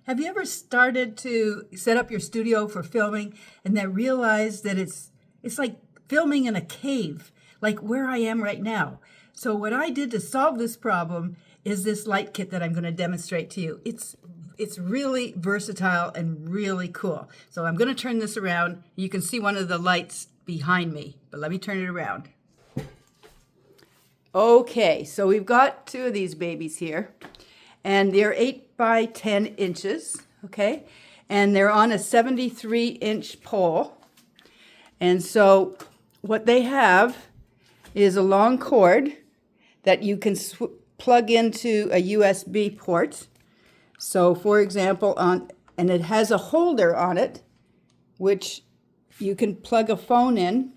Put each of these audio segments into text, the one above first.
Have you ever started to set up your studio for filming and then realized that it's like filming in a cave, like where I am right now? So what I did to solve this problem is this light kit that I'm going to demonstrate to you. It's really versatile and really cool. So I'm going to turn this around. You can see one of the lights behind me, but let me turn it around. Okay, so we've got two of these babies here, and they're 8 by 10 inches, okay? And they're on a 73-inch pole. And so what they have is a long cord that you can plug into a USB port. So for example, and it has a holder on it, which you can plug a phone in,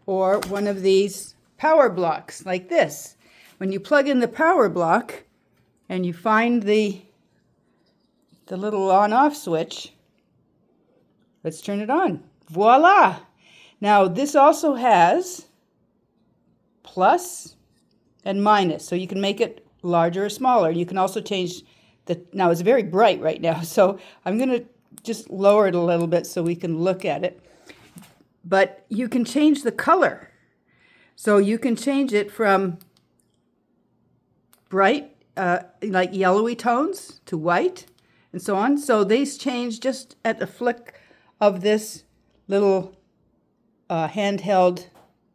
or one of these power blocks like this. When you plug in the power block and you find the little on-off switch, let's turn it on. Voila! Now this also has plus and minus, so you can make it larger or smaller. You can also change now it's very bright right now, so I'm going to just lower it a little bit so we can look at it. But you can change the color. So you can change it from bright, like yellowy tones, to white, and so on. So these change just at the flick of this little handheld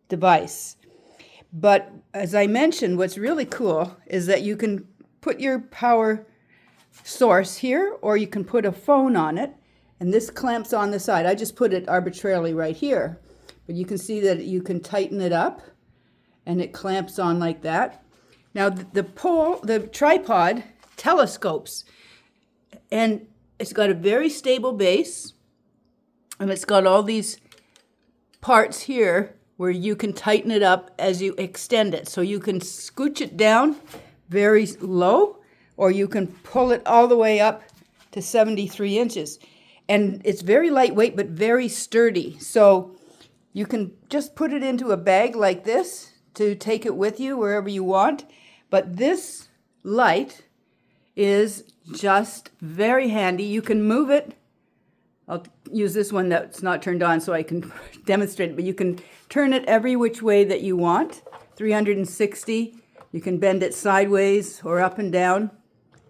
device. But as I mentioned, what's really cool is that you can put your power source here, or you can put a phone on it, and this clamps on the side. I just put it arbitrarily right here, but you can see that you can tighten it up and it clamps on like that. Now the tripod telescopes, and it's got a very stable base, and it's got all these parts here where you can tighten it up as you extend it. So you can scooch it down very low, or you can pull it all the way up to 73 inches. And it's very lightweight but very sturdy. So you can just put it into a bag like this to take it with you wherever you want. But this light is just very handy. You can move it. I'll use this one that's not turned on so I can demonstrate it, but you can turn it every which way that you want, 360. You can bend it sideways or up and down,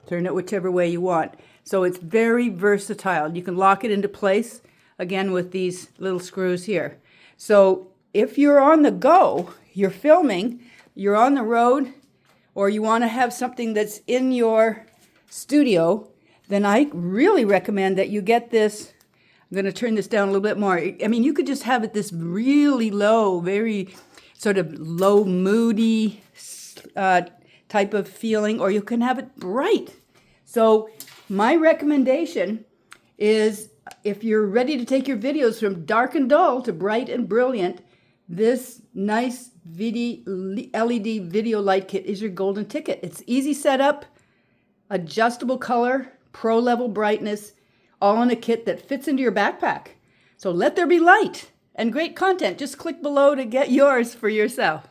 turn it whichever way you want. So it's very versatile. You can lock it into place, again, with these little screws here. So if you're on the go, you're filming, you're on the road, or you want to have something that's in your studio, then I really recommend that you get this. I'm going to turn this down a little bit more. I mean, you could just have it this really low, very sort of low, moody type of feeling, or you can have it bright. So my recommendation is, if you're ready to take your videos from dark and dull to bright and brilliant, this nice LED video light kit is your golden ticket. It's easy setup, adjustable color, pro level brightness, all in a kit that fits into your backpack. So let there be light and great content. Just click below to get yours for yourself.